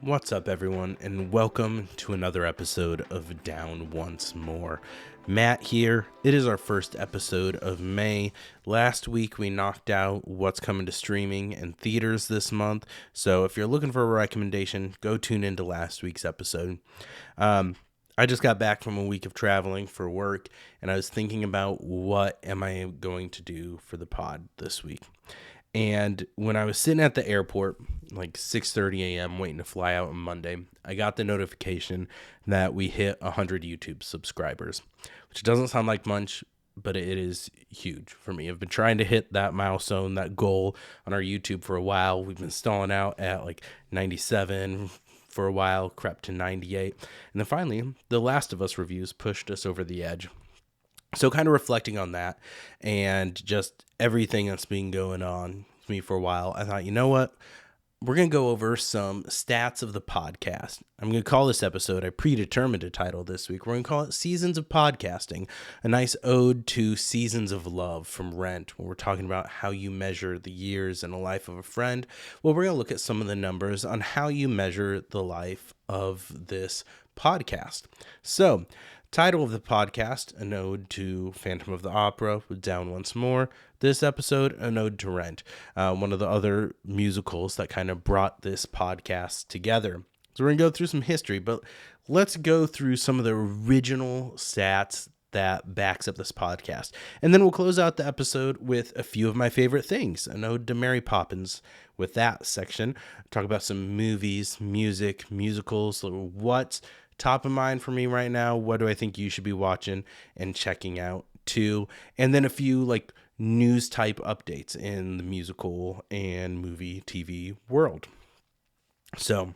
What's up, everyone, and welcome to another episode of Down Once More. Matt here. It is our first episode of May. Last week, we knocked out what's coming to streaming and theaters this month, so if you're looking for a recommendation, go tune into last week's episode. I just got back from a week of traveling for work, and I was thinking about what am I going to do for the pod this week. And when I was sitting at the airport, like 6:30 a.m., waiting to fly out on Monday, I got the notification that we hit 100 YouTube subscribers, which doesn't sound like much, but it is huge for me. I've been trying to hit that milestone, that goal on our YouTube for a while. We've been stalling out at like 97 for a while, crept to 98. And then finally, The Last of Us reviews pushed us over the edge. So kind of reflecting on that and just everything that's been going on with me for a while, I thought, you know what? We're going to go over some stats of the podcast. I'm going to call this episode, I predetermined a title this week. We're going to call it Seasons of Podcasting, a nice ode to Seasons of Love from Rent, when we're talking about how you measure the years in the life of a friend. Well, we're going to look at some of the numbers on how you measure the life of this podcast. So, title of the podcast, an ode to Phantom of the Opera with Down Once More. This episode, an ode to Rent, one of the other musicals that kind of brought this podcast together. So we're going to go through some history, but let's go through some of the original stats that backs up this podcast. And then we'll close out the episode with a few of my favorite things, an ode to Mary Poppins with that section. Talk about some movies, music, musicals, what's top of mind for me right now. What do I think you should be watching and checking out too? And then a few like news type updates in the musical and movie TV world. So,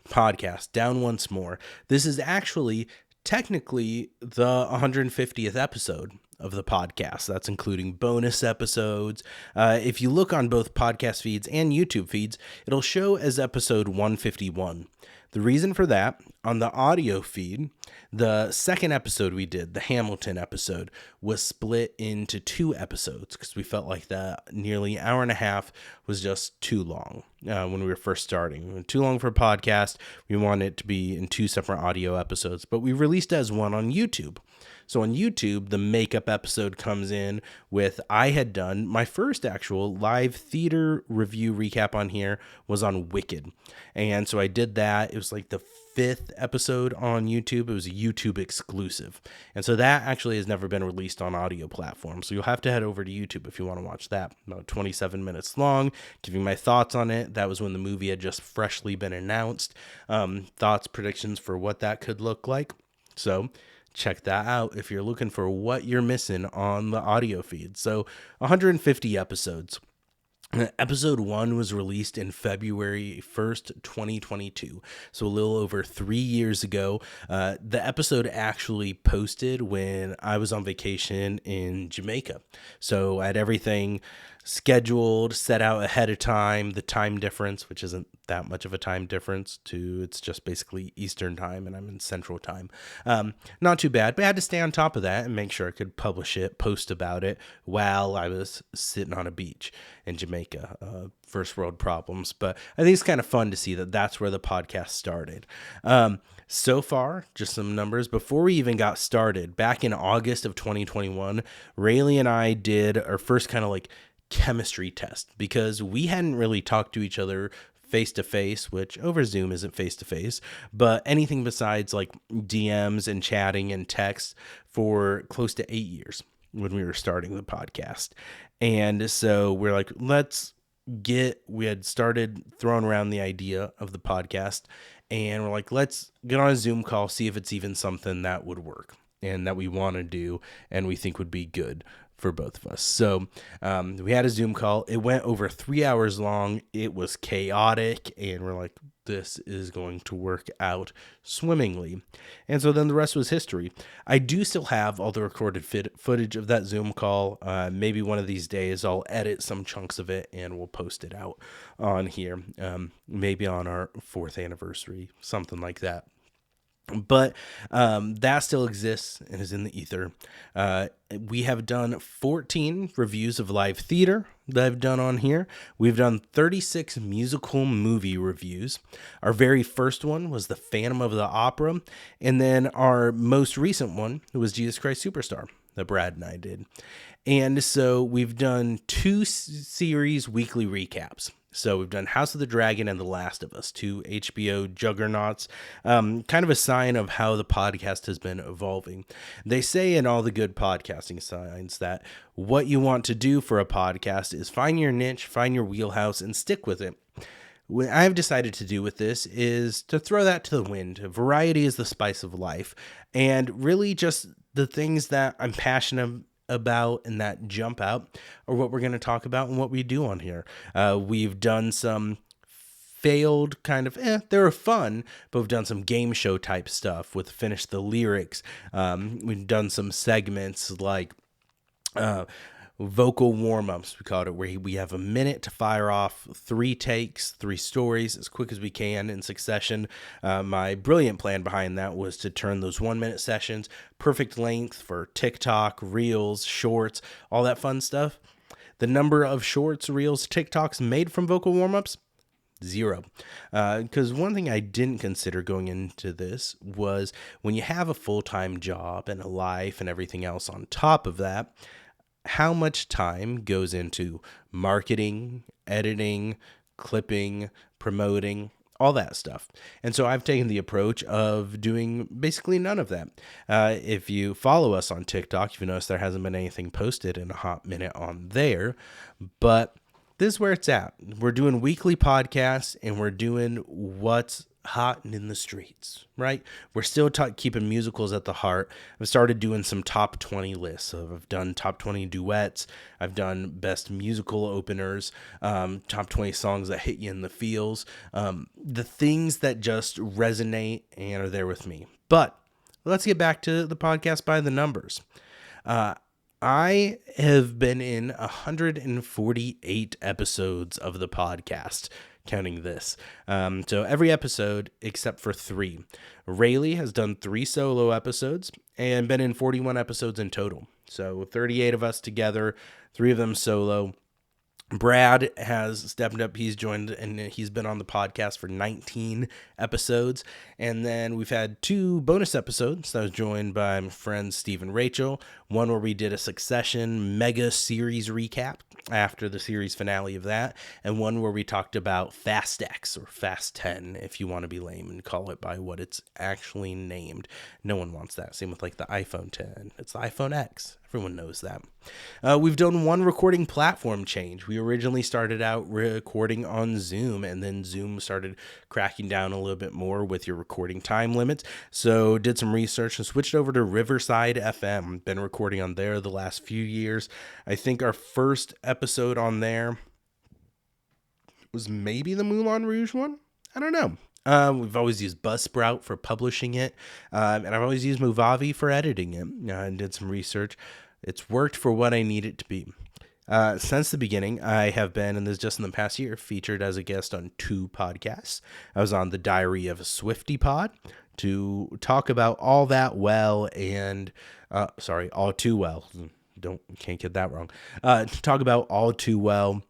podcast, Down Once More. This is actually technically the 150th episode of the podcast. That's including bonus episodes. If you look on both podcast feeds and YouTube feeds, it'll show as episode 151. The reason for that, on the audio feed, the second episode we did, the Hamilton episode, was split into two episodes because we felt like that nearly hour and a half was just too long when we were first starting. Too long for a podcast. We wanted it to be in two separate audio episodes, but we released it as one on YouTube. So on YouTube, the makeup episode comes in with, I had done my first actual live theater review recap on here was on Wicked. And so I did that. It was like the fifth episode on YouTube. It was a YouTube exclusive. And so that actually has never been released on audio platforms. So you'll have to head over to YouTube if you want to watch that. About 27 minutes long, giving my thoughts on it. That was when the movie had just freshly been announced. Thoughts, predictions for what that could look like. So check that out if you're looking for what you're missing on the audio feed. So 150 episodes. Episode 1 was released in February 1st, 2022, so a little over 3 years ago. The episode actually posted when I was on vacation in Jamaica, so I had everything scheduled, set out ahead of time. The time difference, which isn't that much of a time difference, it's just basically Eastern time, and I'm in Central time. Not too bad, but I had to stay on top of that and make sure I could publish it, post about it while I was sitting on a beach in Jamaica. First world problems, but I think it's kind of fun to see that that's where the podcast started. So far, just some numbers. Before we even got started, back in August of 2021, Rayleigh and I did our first kind of like chemistry test because we hadn't really talked to each other face to face, which over Zoom isn't face to face, but anything besides like DMs and chatting and text for close to 8 years when we were starting the podcast. And so we're like, we had started throwing around the idea of the podcast, and we're like, let's get on a Zoom call, see if it's even something that would work and that we want to do and we think would be good for both of us. So we had a Zoom call. It went over 3 hours long. It was chaotic, and we're like, this is going to work out swimmingly. And so then the rest was history. I do still have all the recorded footage of that Zoom call. Maybe one of these days I'll edit some chunks of it and we'll post it out on here. Maybe on our 4th anniversary, something like that. But that still exists and is in the ether. We have done 14 reviews of live theater that I've done on here. We've done 36 musical movie reviews. Our very first one was The Phantom of the Opera. And then our most recent one was Jesus Christ Superstar that Brad and I did. And so we've done 2 series weekly recaps. So we've done House of the Dragon and The Last of Us, 2 HBO juggernauts, kind of a sign of how the podcast has been evolving. They say in all the good podcasting signs that what you want to do for a podcast is find your niche, find your wheelhouse, and stick with it. What I've decided to do with this is to throw that to the wind. Variety is the spice of life, and really just the things that I'm passionate about and that jump out are what we're going to talk about and what we do on here. We've done some failed kind of, they were fun, but we've done some game show type stuff with Finish the Lyrics. We've done some segments like vocal warm-ups, we called it, where we have a minute to fire off 3 takes, 3 stories as quick as we can in succession. My brilliant plan behind that was to turn those 1-minute sessions perfect length for TikTok, Reels, Shorts, all that fun stuff. The number of Shorts, Reels, TikToks made from vocal warm-ups, 0. Because one thing I didn't consider going into this was when you have a full-time job and a life and everything else on top of that, how much time goes into marketing, editing, clipping, promoting, all that stuff. And so I've taken the approach of doing basically none of that. If you follow us on TikTok, you've noticed there hasn't been anything posted in a hot minute on there, but this is where it's at. We're doing weekly podcasts and we're doing what's hot and in the streets, right? We're still keeping musicals at the heart. I've started doing some top 20 lists. So I've done top 20 duets. I've done best musical openers, top 20 songs that hit you in the feels, the things that just resonate and are there with me. But let's get back to the podcast by the numbers. I have been in 148 episodes of the podcast, counting this. So every episode except for 3. Rayleigh has done 3 solo episodes and been in 41 episodes in total. So 38 of us together, 3 of them solo. Brad has stepped up. He's joined and he's been on the podcast for 19 episodes. And then we've had 2 bonus episodes. I was joined by my friends Steve and Rachel. One where we did a Succession mega series recap after the series finale of that. And one where we talked about Fast X or Fast 10, if you want to be lame and call it by what it's actually named. No one wants that. Same with like the iPhone 10. It's the iPhone X. Everyone knows that. We've done 1 recording platform change. We originally started out recording on Zoom, and then Zoom started cracking down a little bit more with your recording time limits. So did some research and switched over to Riverside FM. Been recording on there the last few years. I think our first episode on there was maybe the Moulin Rouge one. I don't know. We've always used Buzzsprout for publishing it, and I've always used Movavi for editing it. And did some research. It's worked for what I need it to be. Since the beginning, I have been, and this is just in the past year, featured as a guest on 2 podcasts. I was on the Diary of a Swiftie pod to talk about all that well and, all too well. Can't get that wrong. To talk about all too well.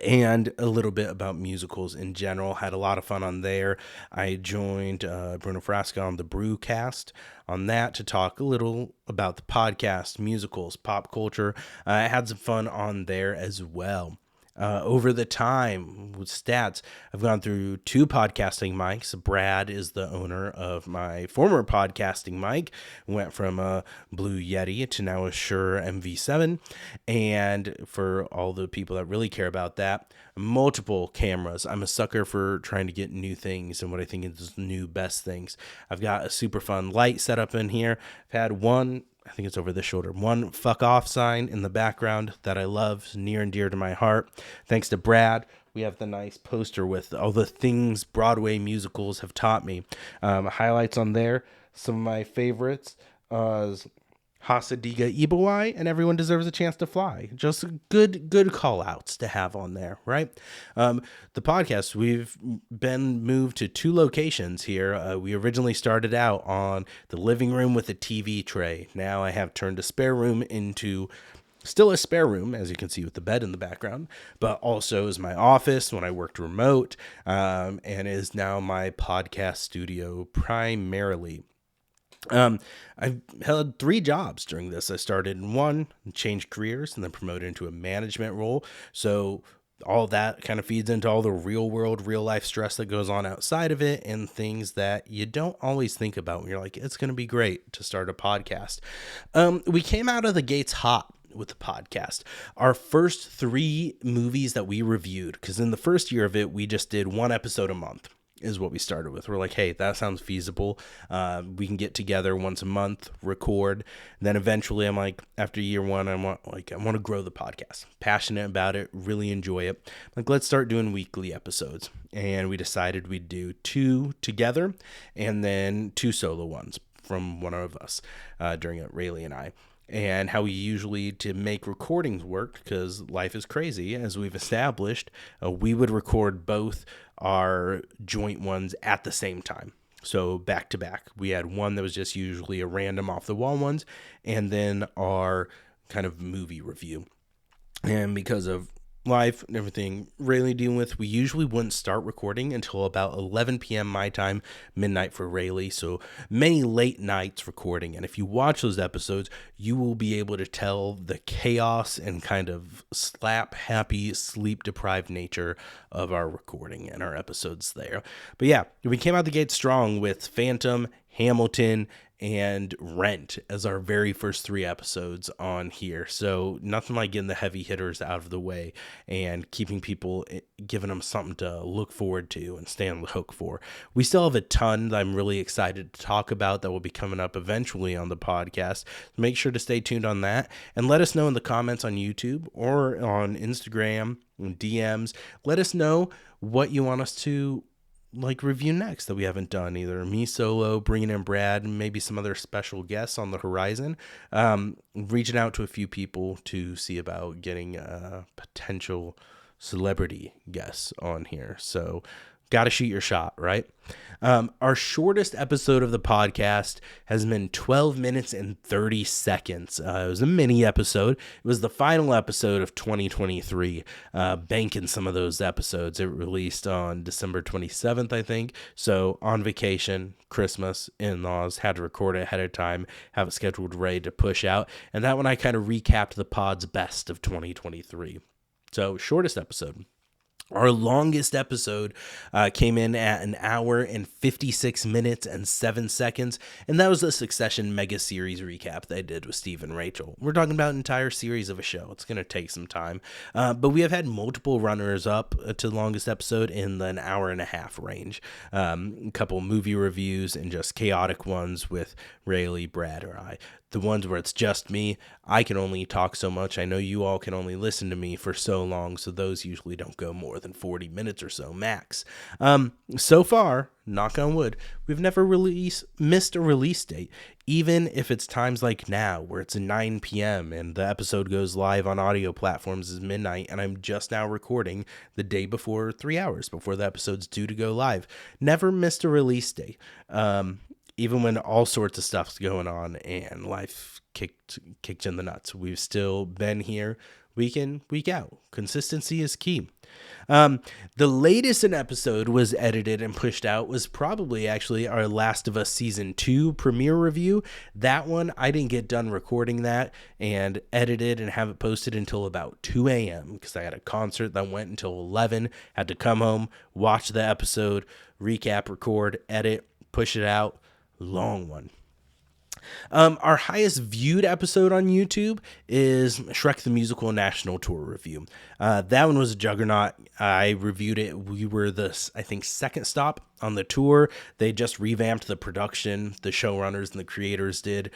And a little bit about musicals in general. Had a lot of fun on there. I joined Bruno Frasca on the Brewcast on that to talk a little about the podcast, musicals, pop culture. I had some fun on there as well. Over the time with stats, I've gone through 2 podcasting mics. Brad is the owner of my former podcasting mic. Went from a Blue Yeti to now a Shure MV7. And for all the people that really care about that, multiple cameras. I'm a sucker for trying to get new things and what I think is new best things. I've got a super fun light set up in here. I've had one, I think it's over this shoulder, 1 fuck off sign in the background that I love, near and dear to my heart. Thanks to Brad, we have the nice poster with all the things Broadway musicals have taught me. Highlights on there, some of my favorites. Hasadiga Ibawai, and everyone deserves a chance to fly. Just good call outs to have on there, right? The podcast, we've been moved to 2 locations here. We originally started out on the living room with a TV tray. Now I have turned a spare room into still a spare room, as you can see with the bed in the background, but also is my office when I worked remote, and is now my podcast studio primarily. I've held 3 jobs during this. I started in one, changed careers, and then promoted into a management role. So all that kind of feeds into all the real world, real life stress that goes on outside of it, and things that you don't always think about when you're like, it's going to be great to start a podcast. We came out of the gates hot with the podcast. Our first 3 movies that we reviewed, because in the first year of it, we just did 1 episode a month. Is what we started with. We're like, hey, that sounds feasible. We can get together once a month, record. And then eventually I'm like, after year 1, I want to grow the podcast. Passionate about it, really enjoy it. Like, let's start doing weekly episodes. And we decided we'd do 2 together and then 2 solo ones from one of us during it, Rayleigh and I. And how we usually, to make recordings work, because life is crazy, as we've established, we would record both our joint ones at the same time. So back to back. We had one that was just usually a random off the wall ones, and then our kind of movie review. And because of life and everything Rayleigh dealing with, we usually wouldn't start recording until about 11 p.m. my time, midnight for Rayleigh. So many late nights recording. And if you watch those episodes, you will be able to tell the chaos and kind of slap happy, sleep deprived nature of our recording and our episodes there. But yeah, we came out the gate strong with Phantom, Hamilton, and Rent as our very first 3 episodes on here. So nothing like getting the heavy hitters out of the way and keeping people, giving them something to look forward to and stay on the hook for. We still have a ton that I'm really excited to talk about that will be coming up eventually on the podcast. Make sure to stay tuned on that and let us know in the comments on YouTube or on Instagram, DMs. Let us know what you want us to review next that we haven't done, either me solo, bringing in Brad, and maybe some other special guests on the horizon. Reaching out to a few people to see about getting potential celebrity guests on here. So got to shoot your shot, right? Our shortest episode of the podcast has been 12 minutes and 30 seconds. It was a mini episode. It was the final episode of 2023. Banking some of those episodes. It released on December 27th, I think. So on vacation, Christmas, in-laws, had to record it ahead of time, have it scheduled ready to push out. And that one I kind of recapped the pod's best of 2023. So shortest episode. Our longest episode came in at 1 hour and 56 minutes and 7 seconds, and that was the Succession mega series recap that I did with Steve and Rachel. We're talking about an entire series of a show. It's going to take some time, but we have had multiple runners up to the longest episode in the 1.5 hour range. A couple movie reviews and just chaotic ones with Rayleigh, Brad, or I. The ones where it's just me, I can only talk so much. I know you all can only listen to me for so long, so those usually don't go more than 40 minutes or so max. So far, knock on wood, we've never missed a release date, even if it's times like now where it's 9 p.m. and the episode goes live on audio platforms as midnight, and I'm just now recording the day before, 3 hours before the episode's due to go live. Never missed a release date. Even when all sorts of stuff's going on and life kicked in the nuts, we've still been here week in, week out. Consistency is key. The latest an episode was edited and pushed out was probably actually our Last of Us Season 2 premiere review. That one, I didn't get done recording that and edited and have it posted until about 2 a.m. because I had a concert that went until 11, had to come home, watch the episode, recap, record, edit, push it out. Long one. Our highest viewed episode on YouTube is Shrek the Musical National Tour review. That one was a juggernaut. I reviewed it. We were the, I think, second stop on the tour. They just revamped the production. The showrunners and the creators did,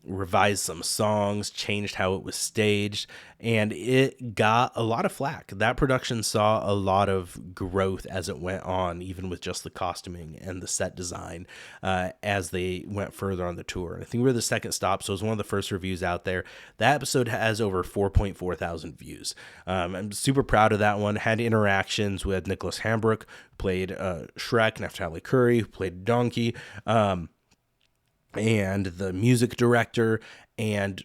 revised some songs, changed how it was staged, and it got a lot of flack. That production saw a lot of growth as it went on, even with just the costuming and the set design, as they went further on the tour. I think we were the second stop, so it was one of the first reviews out there. That episode has over 4.4 thousand views. I'm super proud of that one. Had interactions with Nicholas Hambrook, played Shrek, Neftali Curry, who played Donkey, and the music director, and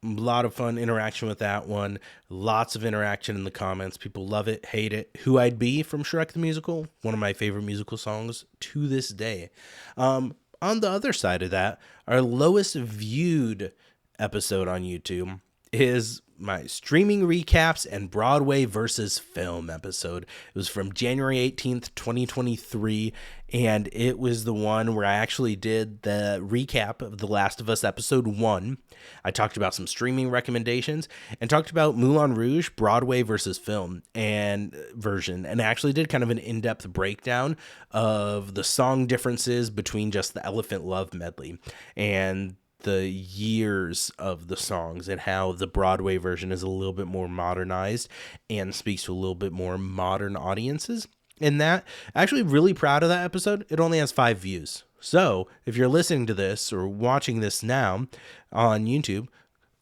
a lot of fun interaction with that one. Lots of interaction in the comments. People love it, hate it. Who I'd Be from Shrek the Musical, one of my favorite musical songs to this day. On the other side of that, our lowest viewed episode on YouTube is my streaming recaps and Broadway versus film episode. It was from January 18th, 2023, and it was the one where I actually did the recap of The Last of Us episode 1. I talked about some streaming recommendations and talked about Moulin Rouge, Broadway versus film and version, and actually did kind of an in-depth breakdown of the song differences between just the Elephant Love medley and the years of the songs, and how the Broadway version is a little bit more modernized and speaks to a little bit more modern audiences. And that, actually really proud of that episode. It only has 5 views. So if you're listening to this or watching this now on YouTube,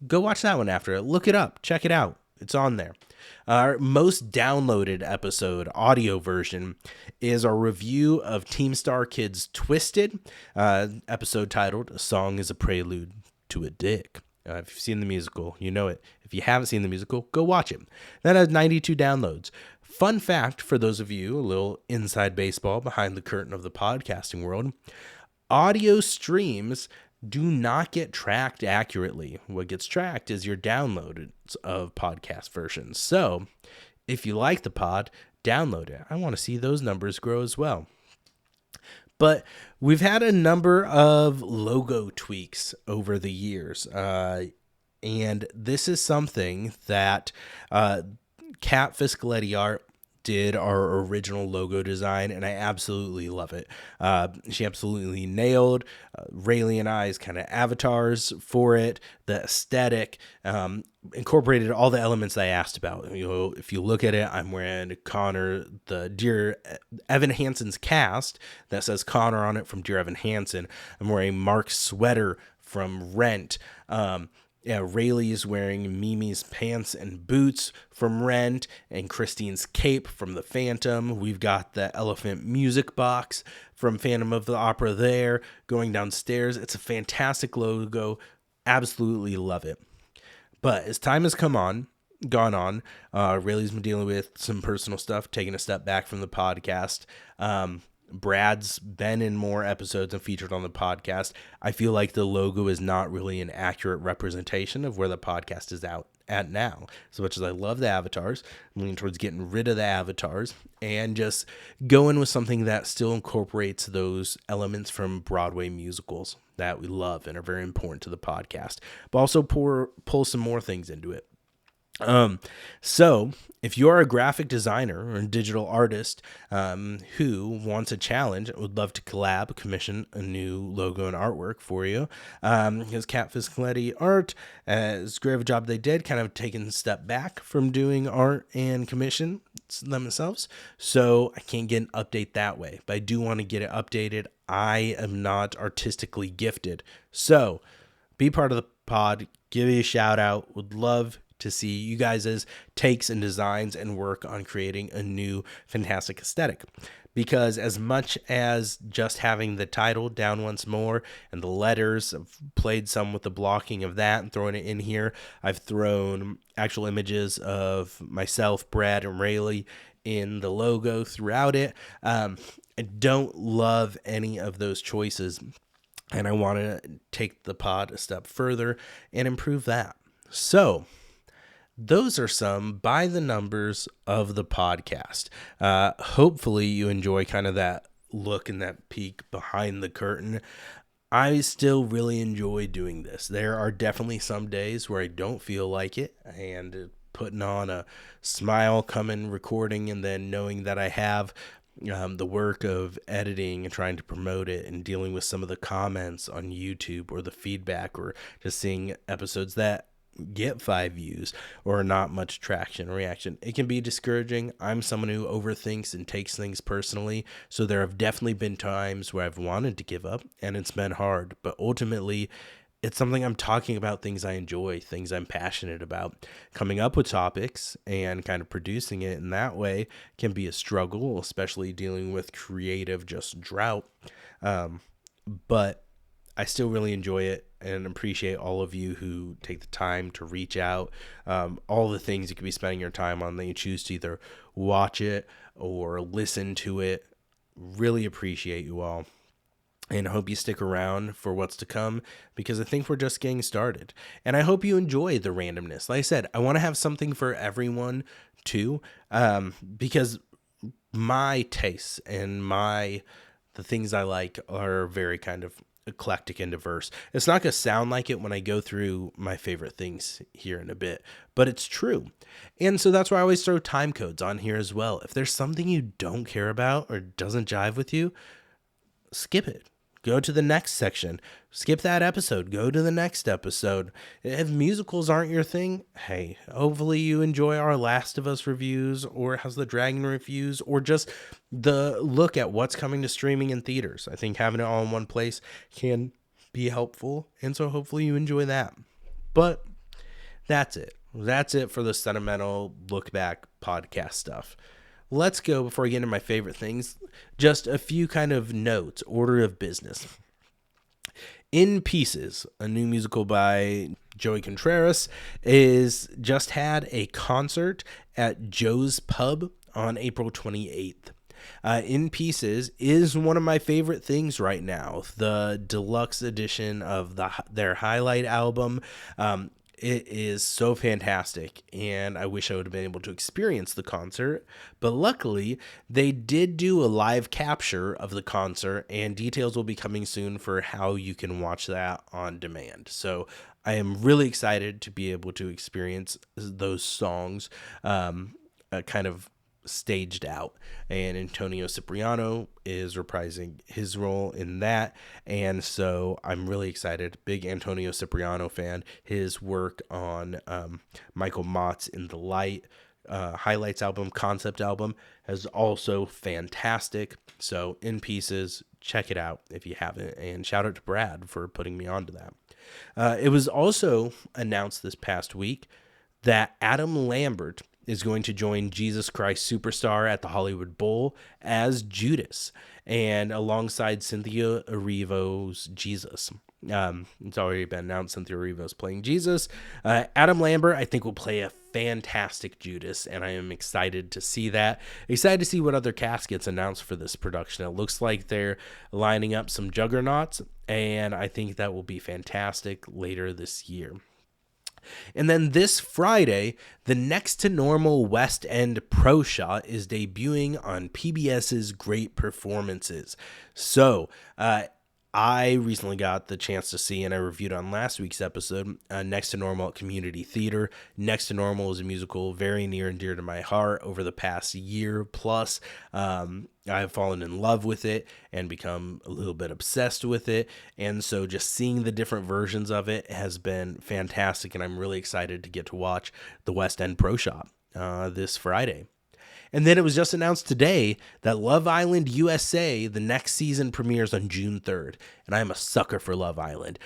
go watch that one after it. Look it up. Check it out. It's on there. Our most downloaded episode, audio version, is our review of Team Star Kids' Twisted, episode titled "A Song is a Prelude to a Dick." If you've seen the musical, you know it. If you haven't seen the musical, go watch it. That has 92 downloads. Fun fact for those of you, a little inside baseball behind the curtain of the podcasting world, audio streams do not get tracked accurately. What gets tracked is your downloads of podcast versions. So if you like the pod, download it. I want to see those numbers grow as well. But we've had a number of logo tweaks over the years. And this is something that Kat Fiscaletti Art did our original logo design, and I absolutely love it. She absolutely nailed Rayleigh and I's kind of avatars for it, the aesthetic, incorporated all the elements I asked about. You know, if you look at it, I'm wearing Connor, the Dear Evan Hansen's cast that says Connor on it from Dear Evan Hansen. I'm wearing Mark's sweater from Rent. Rayleigh is wearing Mimi's pants and boots from Rent, and Christine's cape from The Phantom. We've got the elephant music box from Phantom of the Opera there going downstairs. It's a fantastic logo. Absolutely love it. But as time has gone on, Rayleigh's been dealing with some personal stuff, taking a step back from the podcast. Brad's been in more episodes and featured on the podcast. I feel like the logo is not really an accurate representation of where the podcast is out at now. As much as I love the avatars, I'm leaning towards getting rid of the avatars and just going with something that still incorporates those elements from Broadway musicals that we love and are very important to the podcast, but also pull some more things into it. So if you're a graphic designer or a digital artist who wants a challenge, would love to commission a new logo and artwork for you, because Kat Fiscaletti Art, as great of a job they did, kind of taking a step back from doing art and commission themselves. So I can't get an update that way, but I do want to get it updated. I am not artistically gifted. So be part of the pod, give you a shout out. Would love to see you guys' takes and designs and work on creating a new fantastic aesthetic. Because as much as just having the title Down Once More and the letters, I've played some with the blocking of that and throwing it in here. I've thrown actual images of myself, Brad, and Rayleigh in the logo throughout it. I don't love any of those choices, and I want to take the pod a step further and improve that. So those are some by the numbers of the podcast. Hopefully you enjoy kind of that look and that peek behind the curtain. I still really enjoy doing this. There are definitely some days where I don't feel like it, and putting on a smile, coming, recording, and then knowing that I have the work of editing and trying to promote it and dealing with some of the comments on YouTube or the feedback or just seeing episodes that get 5 views or not much traction or reaction, it can be discouraging. I'm someone who overthinks and takes things personally, so there have definitely been times where I've wanted to give up and it's been hard, but ultimately it's something I'm talking about, things I enjoy, things I'm passionate about. Coming up with topics and kind of producing it in that way can be a struggle, especially dealing with creative just drought. But I still really enjoy it and appreciate all of you who take the time to reach out. All the things you could be spending your time on that you choose to either watch it or listen to it. Really appreciate you all. And hope you stick around for what's to come, because I think we're just getting started. And I hope you enjoy the randomness. Like I said, I want to have something for everyone too, because my tastes and the things I like are very kind of eclectic and diverse. It's not going to sound like it when I go through my favorite things here in a bit, but it's true. And so that's why I always throw time codes on here as well. If there's something you don't care about or doesn't jive with you, skip it. Go to the next section. Skip that episode. Go to the next episode. If musicals aren't your thing, hey, hopefully you enjoy our Last of Us reviews or House of the Dragon reviews or just the look at what's coming to streaming in theaters. I think having it all in one place can be helpful, and so hopefully you enjoy that. But that's it. That's it for the sentimental look back podcast stuff. Let's go, before I get into my favorite things, just a few kind of notes, order of business. In Pieces, a new musical by Joey Contreras, is just had a concert at Joe's Pub on April 28th. In Pieces is one of my favorite things right now. The deluxe edition of their highlight album. It is so fantastic, and I wish I would have been able to experience the concert, but luckily they did do a live capture of the concert, and details will be coming soon for how you can watch that on demand. So I am really excited to be able to experience those songs kind of staged out, and Antonio Cipriano is reprising his role in that, and so I'm really excited. Big Antonio Cipriano fan. His work on Michael Mott's In the Light highlights album, concept album, is also fantastic. So In Pieces, check it out if you haven't, and shout out to Brad for putting me onto that. It was also announced this past week that Adam Lambert is going to join Jesus Christ Superstar at the Hollywood Bowl as Judas, and alongside Cynthia Erivo's Jesus. It's already been announced Cynthia Erivo's playing Jesus. Adam Lambert, I think, will play a fantastic Judas, and I am excited to see that. Excited to see what other cast gets announced for this production. It looks like they're lining up some juggernauts, and I think that will be fantastic later this year. And then this Friday, the Next to Normal West End Pro Shot is debuting on PBS's Great Performances. So, I recently got the chance to see, and I reviewed on last week's episode, Next to Normal at Community Theater. Next to Normal is a musical very near and dear to my heart. Over the past year plus, I've fallen in love with it and become a little bit obsessed with it. And so just seeing the different versions of it has been fantastic, and I'm really excited to get to watch the West End Pro Shop this Friday. And then it was just announced today that Love Island USA, the next season, premieres on June 3rd. And I am a sucker for Love Island.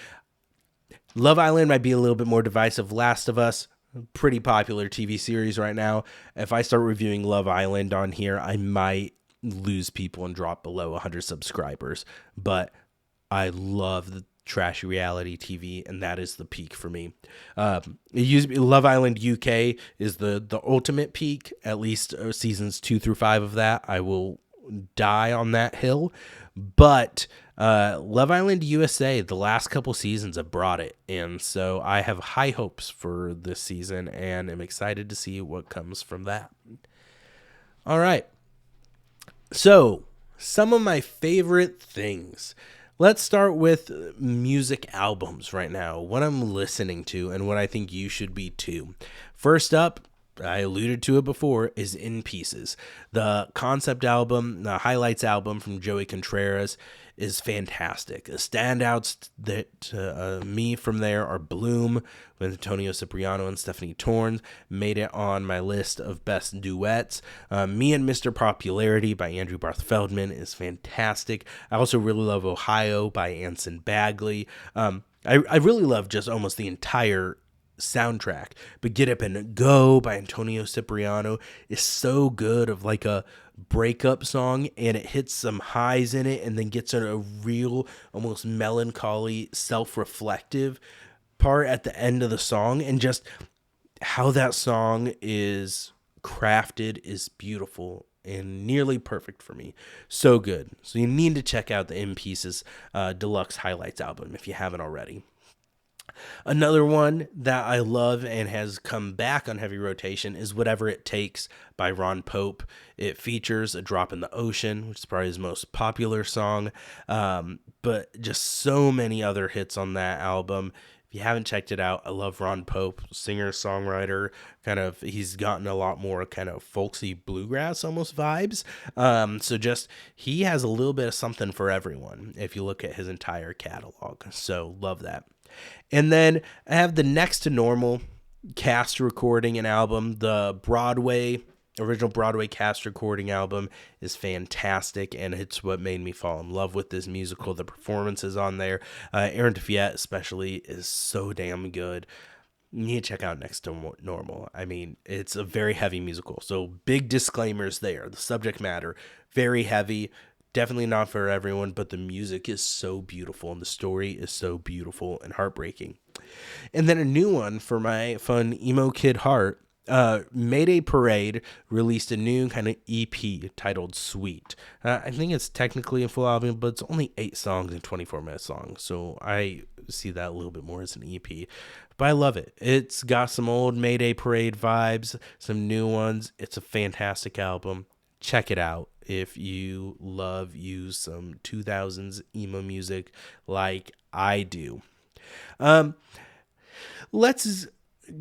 Love Island might be a little bit more divisive. Last of Us, pretty popular TV series right now. If I start reviewing Love Island on here, I might lose people and drop below 100 subscribers. But I love the trashy reality TV, and that is the peak for me. It used to be Love Island UK is the ultimate peak, at least seasons 2 through 5 of that. I will die on that hill, but Love Island USA, the last couple seasons have brought it, and so I have high hopes for this season, and I'm excited to see what comes from that. All right, so some of my favorite things. Let's start with music albums right now, what I'm listening to and what I think you should be too. First up, I alluded to it before, is In Pieces. The concept album, the highlights album from Joey Contreras is fantastic. The standouts that me from there are Bloom with Antonio Cipriano and Stephanie Torn. Made it on my list of best duets. Me and Mr. Popularity by Andrew Barth Feldman is fantastic. I also really love Ohio by Anson Bagley. I really love just almost the entire soundtrack, but Get Up and Go by Antonio Cipriano is so good, of like a breakup song, and it hits some highs in it and then gets in a real almost melancholy self-reflective part at the end of the song, and just how that song is crafted is beautiful and nearly perfect for me. So good. So you need to check out the In Pieces deluxe highlights album if you haven't already. Another one that I love and has come back on heavy rotation is Whatever It Takes by Ron Pope. It features A Drop in the Ocean, which is probably his most popular song, but just so many other hits on that album. If you haven't checked it out, I love Ron Pope, singer, songwriter. He's gotten a lot more kind of folksy bluegrass almost vibes. So just, he has a little bit of something for everyone if you look at his entire catalog. So love that. And then I have the Next to Normal cast recording and album. The original Broadway cast recording album is fantastic, and it's what made me fall in love with this musical. The performances on there, Aaron DeFiat especially, is so damn good. You need to check out Next to Normal. I mean, it's a very heavy musical, so big disclaimers there. The subject matter, very heavy. Definitely not for everyone, but the music is so beautiful and the story is so beautiful and heartbreaking. And then a new one for my fun emo kid heart, Mayday Parade released a new kind of EP titled Sweet. I think it's technically a full album, but it's only 8 songs and 24-minute songs, so I see that a little bit more as an EP. But I love it. It's got some old Mayday Parade vibes, some new ones. It's a fantastic album. Check it out if you love some 2000s emo music like I do. Let's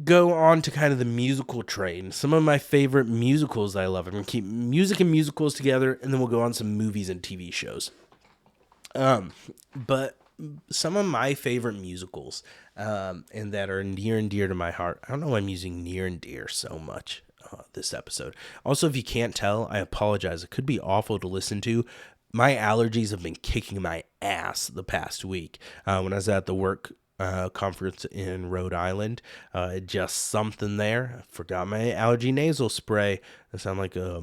go on to kind of the musical train. Some of my favorite musicals I love. I'm going to keep music and musicals together, and then we'll go on some movies and TV shows. But some of my favorite musicals, and that are near and dear to my heart. I don't know why I'm using near and dear so much this episode. Also, if you can't tell, I apologize. It could be awful to listen to. My allergies have been kicking my ass the past week. When I was at the work conference in Rhode Island, just something there. I forgot my allergy nasal spray. I sound like a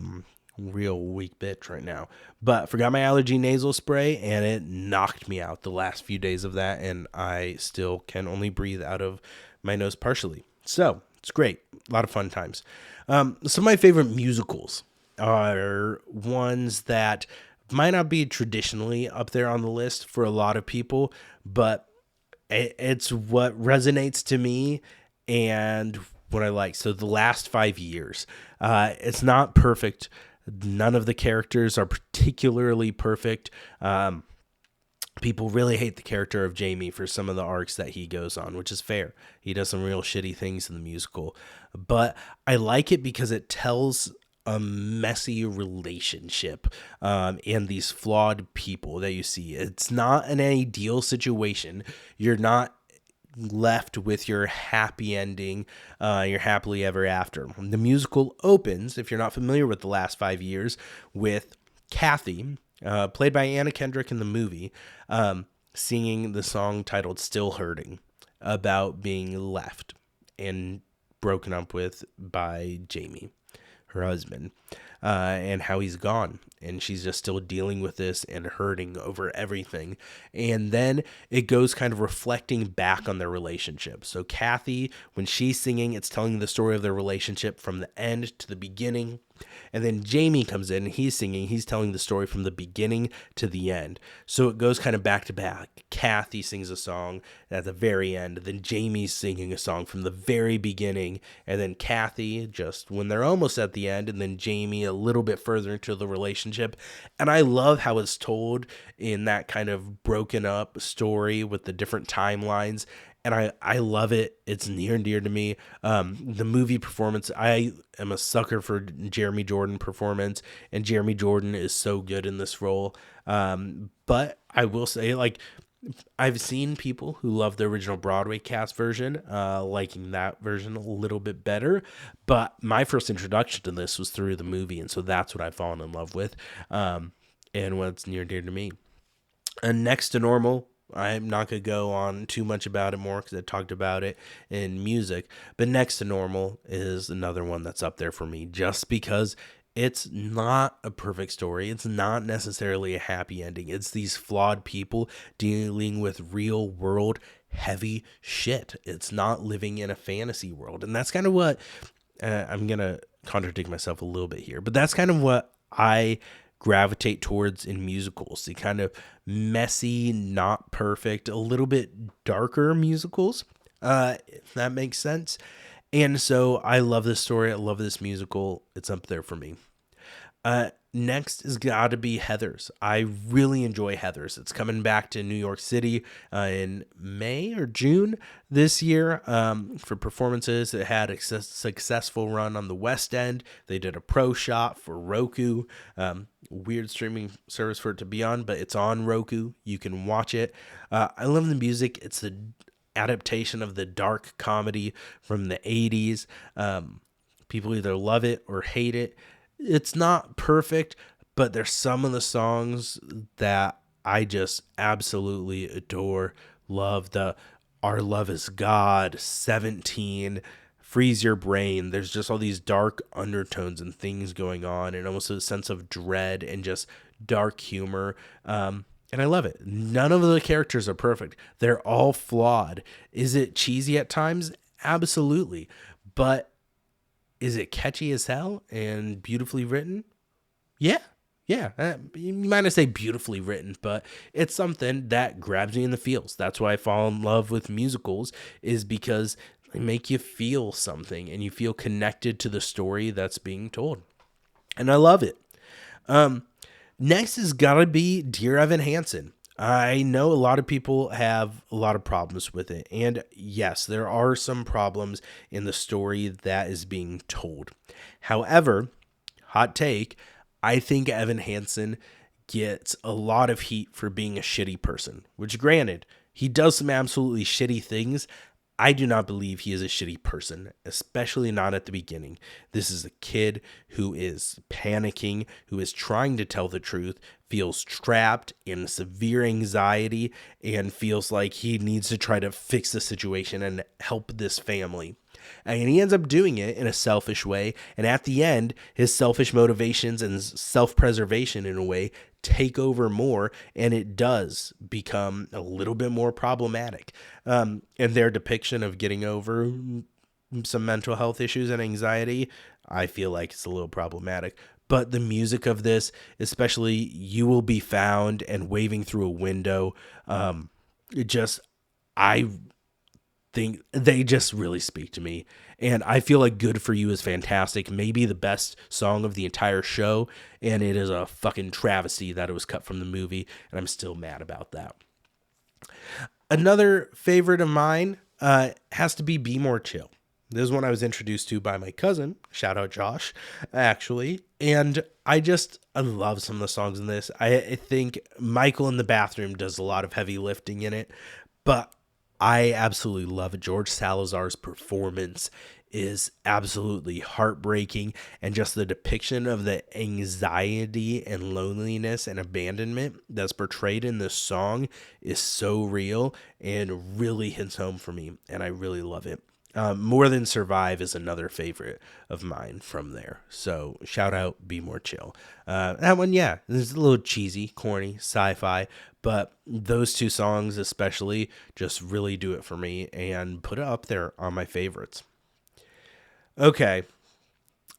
real weak bitch right now, but forgot my allergy nasal spray, and it knocked me out the last few days of that, and I still can only breathe out of my nose partially. So it's great. A lot of fun times. Some of my favorite musicals are ones that might not be traditionally up there on the list for a lot of people, but it's what resonates to me and what I like. So the last 5 years, it's not perfect. None of the characters are particularly perfect. People really hate the character of Jamie for some of the arcs that he goes on, which is fair. He does some real shitty things in the musical, but I like it because it tells a messy relationship and these flawed people that you see. It's not an ideal situation. You're not left with your happy ending, your happily ever after. The musical opens, if you're not familiar with the last 5 years, with Kathy, played by Anna Kendrick in the movie, singing the song titled Still Hurting, about being left and broken up with by Jamie, her husband, and how he's gone. And she's just still dealing with this and hurting over everything. And then it goes kind of reflecting back on their relationship. So Kathy, when she's singing, it's telling the story of their relationship from the end to the beginning. And then Jamie comes in and he's singing. He's telling the story from the beginning to the end. So it goes kind of back to back. Kathy sings a song at the very end. Then Jamie's singing a song from the very beginning. And then Kathy just when they're almost at the end. And then Jamie a little bit further into the relationship. And I love how it's told in that kind of broken up story with the different timelines. and I love it. It's near and dear to me. The movie performance, I am a sucker for Jeremy Jordan performance, and Jeremy Jordan is so good in this role. But I will say, like, I've seen people who love the original Broadway cast version, liking that version a little bit better. But my first introduction to this was through the movie, and so that's what I've fallen in love with, and what's near and dear to me. And next to normal, I'm not going to go on too much about it more because I talked about it in music. But next to normal is another one that's up there for me just because it's not a perfect story. It's not necessarily a happy ending. It's these flawed people dealing with real world heavy shit. It's not living in a fantasy world. And that's kind of what I'm going to contradict myself a little bit here, but that's kind of what I gravitate towards in musicals, the kind of messy, not perfect, a little bit darker musicals, if that makes sense. And so I love this story. I love this musical. It's up there for me. Next has got to be Heathers. I really enjoy Heathers. It's coming back to New York City in May or June this year for performances. It had a successful run on the West End. They did a pro shot for Roku. Weird streaming service for it to be on, but it's on Roku. You can watch it. I love the music. It's the adaptation of the dark comedy from the 80s. People either love it or hate it. It's not perfect, but there's some of the songs that I just absolutely adore. Love the Our Love Is God, 17, Freeze Your Brain. There's just all these dark undertones and things going on, and almost a sense of dread and just dark humor. And I love it. None of the characters are perfect. They're all flawed. Is it cheesy at times? Absolutely. But is it catchy as hell and beautifully written? Yeah. You might not say beautifully written, but it's something that grabs me in the feels. That's why I fall in love with musicals, is because they make you feel something and you feel connected to the story that's being told. And I love it. Next has got to be Dear Evan Hansen. I know a lot of people have a lot of problems with it. And yes, there are some problems in the story that is being told. However, hot take, I think Evan Hansen gets a lot of heat for being a shitty person, which granted, he does some absolutely shitty things. I do not believe he is a shitty person, especially not at the beginning. This is a kid who is panicking, who is trying to tell the truth, feels trapped in severe anxiety, and feels like he needs to try to fix the situation and help this family. And he ends up doing it in a selfish way. And at the end, his selfish motivations and self-preservation in a way take over more, and it does become a little bit more problematic. And their depiction of getting over some mental health issues and anxiety, I feel like it's a little problematic. But the music of this, especially You Will Be Found and Waving Through a Window, I think they just really speak to me. And I feel like Good For You is fantastic, maybe the best song of the entire show, and it is a fucking travesty that it was cut from the movie, and I'm still mad about that. Another favorite of mine has to be More Chill. This is one I was introduced to by my cousin, shout out Josh, actually, and I love some of the songs in this. I think Michael in the Bathroom does a lot of heavy lifting in it, but I absolutely love it. George Salazar's performance is absolutely heartbreaking, and just the depiction of the anxiety and loneliness and abandonment that's portrayed in this song is so real and really hits home for me, and I really love it. More Than Survive is another favorite of mine from there. So shout out Be More Chill. That one, yeah, it's a little cheesy, corny, sci-fi, but those two songs especially just really do it for me and put it up there on my favorites. Okay,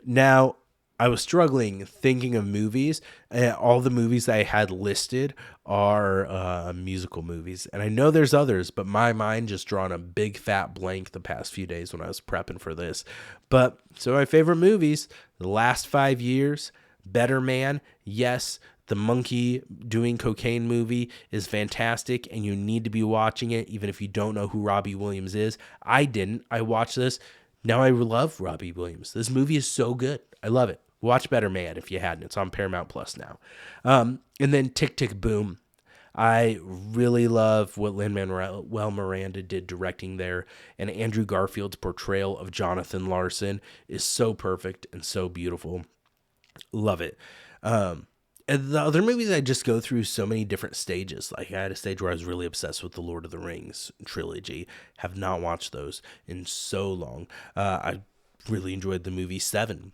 now I was struggling thinking of movies. All the movies I had listed are musical movies. And I know there's others, but my mind just drawn a big fat blank the past few days when I was prepping for this. But so my favorite movies, the last 5 years, Better Man, yes, the monkey doing cocaine movie is fantastic, and you need to be watching it, even if you don't know who Robbie Williams is. I didn't. I watched this. Now I love Robbie Williams. This movie is so good. I love it. Watch Better Man if you hadn't. It's on Paramount Plus now. And then Tick, Tick, Boom. I really love what Lin-Manuel Miranda did directing there, and Andrew Garfield's portrayal of Jonathan Larson is so perfect and so beautiful. Love it. And the other movies, I just go through so many different stages. Like, I had a stage where I was really obsessed with the Lord of the Rings trilogy. Have not watched those in so long. I really enjoyed the movie Seven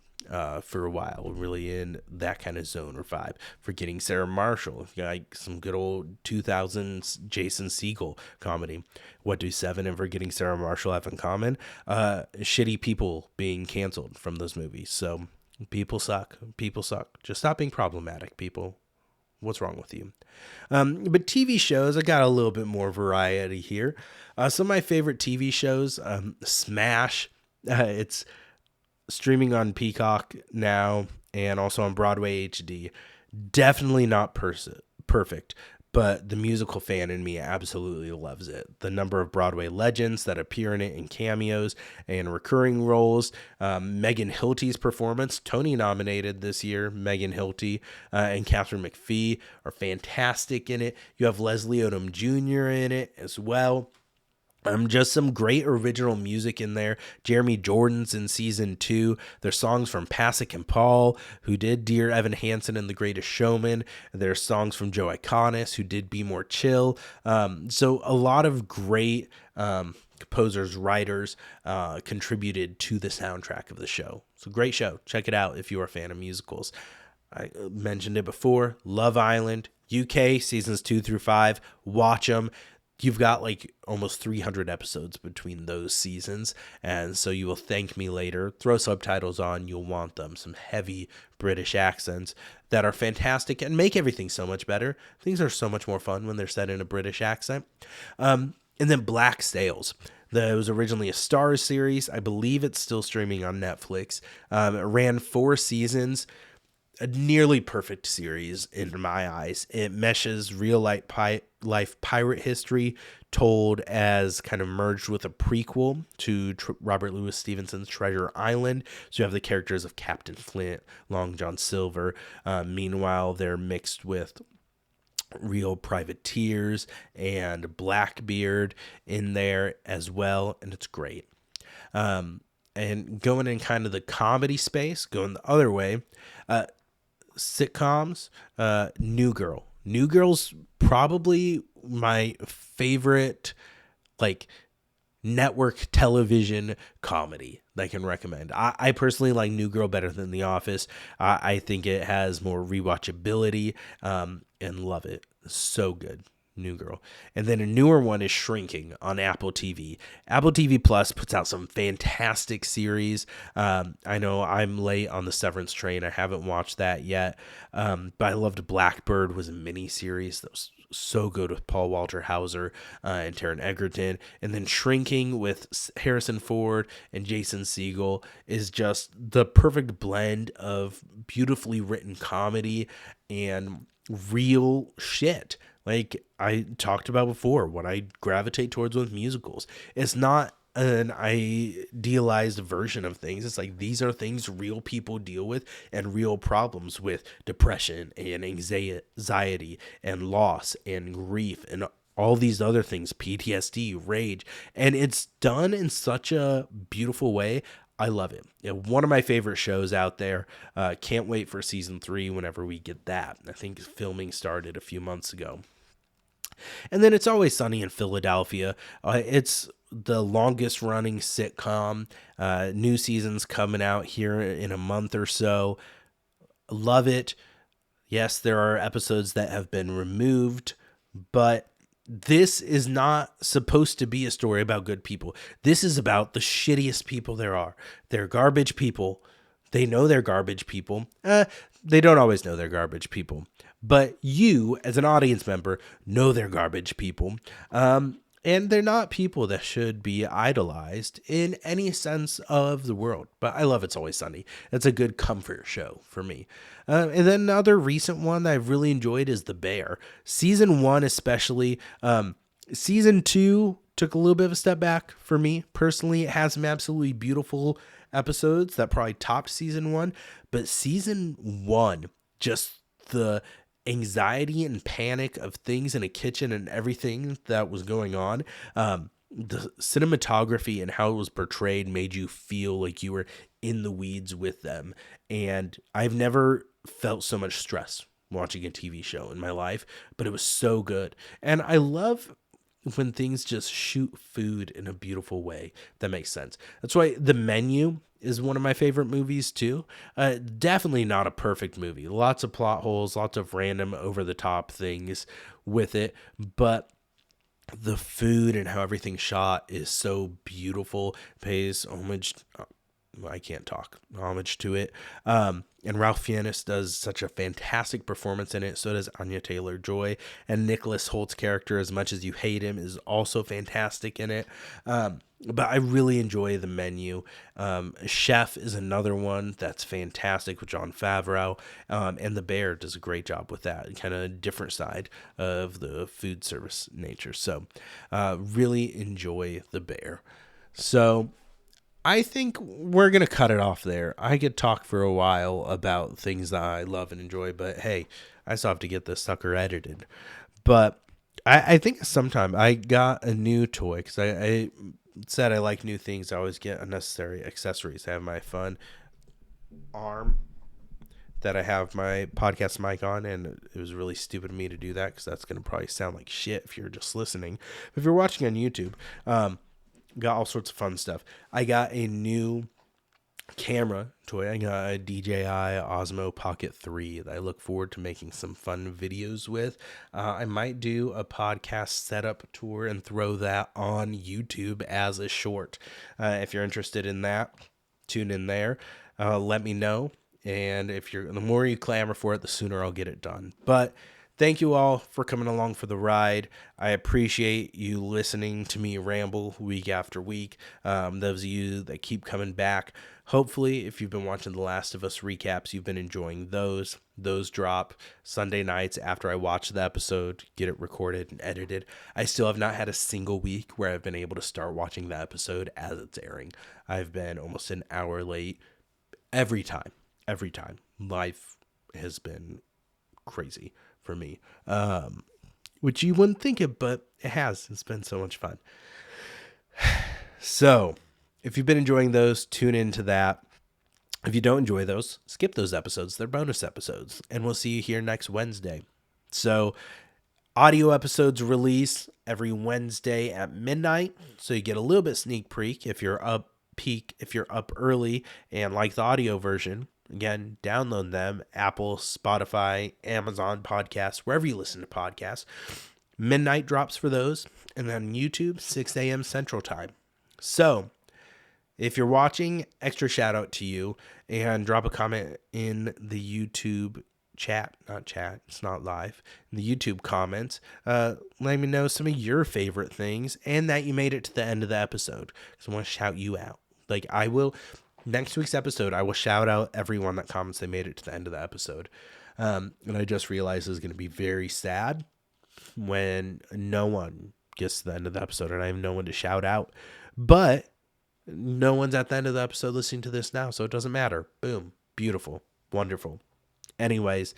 for a while, really in that kind of zone or vibe. Forgetting Sarah Marshall, like some good old 2000s Jason Segel comedy. What do Seven and Forgetting Sarah Marshall have in common? Shitty people being canceled from those movies. So people suck. People suck. Just stop being problematic, people. What's wrong with you? But TV shows, I got a little bit more variety here. Some of my favorite TV shows, Smash. It's streaming on Peacock now and also on Broadway HD. Definitely not perfect, but the musical fan in me absolutely loves it. The number of Broadway legends that appear in it in cameos and recurring roles. Megan Hilty's performance, Tony nominated this year. Megan Hilty and Catherine McPhee are fantastic in it. You have Leslie Odom Jr. in it as well. Just some great original music in there. Jeremy Jordan's in season 2. There's songs from Pasek and Paul, who did Dear Evan Hansen and The Greatest Showman. There's songs from Joe Iconis, who did Be More Chill. So a lot of great composers, writers contributed to the soundtrack of the show. It's a great show. Check it out if you are a fan of musicals. I mentioned it before. Love Island, UK, seasons 2 through 5. Watch them. You've got like almost 300 episodes between those seasons, and so you will thank me later. Throw subtitles on, you'll want them. Some heavy British accents that are fantastic and make everything so much better. Things are so much more fun when they're said in a British accent. And then Black Sails. It was originally a Starz series. I believe it's still streaming on Netflix. It ran 4 seasons. A nearly perfect series in my eyes. It meshes real life pirate history told as kind of merged with a prequel to Robert Louis Stevenson's Treasure Island. So you have the characters of Captain Flint, Long John Silver. Meanwhile, they're mixed with real privateers and Blackbeard in there as well. And it's great. And going in kind of the comedy space, going the other way, sitcoms, New Girl. New Girl's probably my favorite, like, network television comedy that I can recommend. I personally like New Girl better than The Office. I think it has more rewatchability, and love it. So good. New Girl. And then a newer one is Shrinking on Apple TV. Apple TV Plus puts out some fantastic series. I know I'm late on the Severance train. I haven't watched that yet. But I loved Blackbird, was a mini series that was so good with Paul Walter Hauser and Taron Egerton. And then Shrinking with Harrison Ford and Jason Segel is just the perfect blend of beautifully written comedy and real shit. Like I talked about before, what I gravitate towards with musicals. It's not an idealized version of things. It's like these are things real people deal with and real problems with depression and anxiety and loss and grief and all these other things, PTSD, rage. And it's done in such a beautiful way. I love it. One of my favorite shows out there. Can't wait for season 3 whenever we get that. I think filming started a few months ago. And then It's Always Sunny in Philadelphia. It's the longest running sitcom. New season's coming out here in a month or so. Love it. Yes, there are episodes that have been removed, but this is not supposed to be a story about good people. This is about the shittiest people there are. They're garbage people. They know they're garbage people. They don't always know they're garbage people. But you, as an audience member, know they're garbage people. And they're not people that should be idolized in any sense of the world. But I love It's Always Sunny. It's a good comfort show for me. And then another recent one that I've really enjoyed is The Bear. Season 1 especially. Season 2 took a little bit of a step back for me. Personally, it has some absolutely beautiful episodes that probably topped season 1. But season 1, just the anxiety and panic of things in a kitchen and everything that was going on. The cinematography and how it was portrayed made you feel like you were in the weeds with them. And I've never felt so much stress watching a TV show in my life, but it was so good. And I love when things just shoot food in a beautiful way. That makes sense. That's why The Menu is one of my favorite movies too. Definitely not a perfect movie. Lots of plot holes, lots of random over the top things with it, but the food and how everything's shot is so beautiful. Pays homage. I can't talk. Homage to it. And Ralph Fiennes does such a fantastic performance in it. So does Anya Taylor-Joy. And Nicholas Holt's character, as much as you hate him, is also fantastic in it. But I really enjoy The Menu. Chef is another one that's fantastic with Jon Favreau. And The Bear does a great job with that. Kind of different side of the food service nature. So really enjoy The Bear. So I think we're going to cut it off there. I could talk for a while about things that I love and enjoy, but hey, I still have to get this sucker edited. But I think sometime I got a new toy because I said I like new things. I always get unnecessary accessories. I have my fun arm that I have my podcast mic on, and it was really stupid of me to do that because that's going to probably sound like shit if you're just listening. But if you're watching on YouTube, got all sorts of fun stuff. I got a new camera toy. I got a DJI Osmo Pocket 3 that I look forward to making some fun videos with. I might do a podcast setup tour and throw that on YouTube as a short. If you're interested in that, tune in there. Let me know. And the more you clamor for it, the sooner I'll get it done. But thank you all for coming along for the ride. I appreciate you listening to me ramble week after week. Those of you that keep coming back, hopefully, if you've been watching The Last of Us recaps, you've been enjoying those. Those drop Sunday nights after I watch the episode, get it recorded and edited. I still have not had a single week where I've been able to start watching the episode as it's airing. I've been almost an hour late every time. Life has been crazy for me, which you wouldn't think it, but it has. It's been so much fun. So if you've been enjoying those, tune into that. If you don't enjoy those, skip those episodes. They're bonus episodes, and we'll see you here next Wednesday. So audio episodes release every Wednesday at midnight, so you get a little bit sneak peek if you're up early and like the audio version. Again, download them, Apple, Spotify, Amazon Podcasts, wherever you listen to podcasts. Midnight drops for those, and then YouTube, 6 a.m. Central Time. So if you're watching, extra shout out to you, and drop a comment in the YouTube it's not live, in the YouTube comments. Let me know some of your favorite things and that you made it to the end of the episode, because I want to shout you out. Like I will... Next week's episode, I will shout out everyone that comments they made it to the end of the episode. And I just realized it's going to be very sad when no one gets to the end of the episode and I have no one to shout out. But no one's at the end of the episode listening to this now, so it doesn't matter. Boom. Beautiful. Wonderful. Anyways,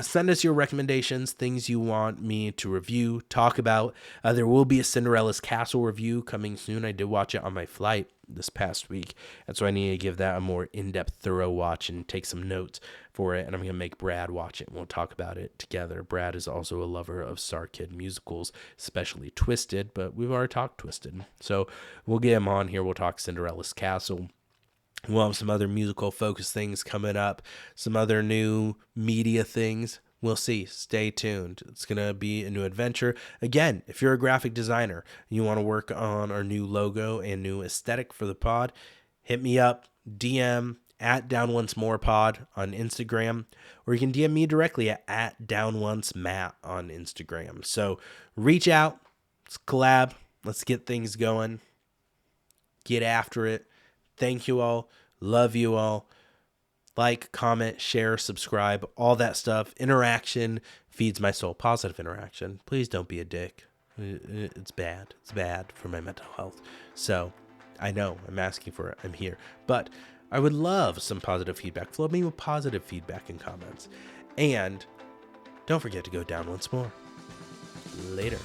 send us your recommendations, things you want me to review, talk about. There will be a Cinderella's Castle review coming soon. I did watch it on my flight this past week, and so I need to give that a more in-depth, thorough watch and take some notes for it, and I'm going to make Brad watch it, and we'll talk about it together. Brad is also a lover of Star Kid musicals, especially Twisted, but we've already talked Twisted, so we'll get him on here. We'll talk Cinderella's Castle. We'll have some other musical focus things coming up, some other new media things. We'll see. Stay tuned. It's going to be a new adventure. Again, if you're a graphic designer and you want to work on our new logo and new aesthetic for the pod, hit me up, DM at Down Once More Pod on Instagram, or you can DM me directly at Down Once Matt on Instagram. So reach out, let's collab, Let's get things going. Get after it. Thank you all. Love you all. Like, comment, share, subscribe, all that stuff. Interaction feeds my soul. Positive interaction. Please don't be a dick. It's bad. It's bad for my mental health. So, I know I'm asking for it. I'm here. But I would love some positive feedback. Flood me with positive feedback and comments. And don't forget to go down once more. Later.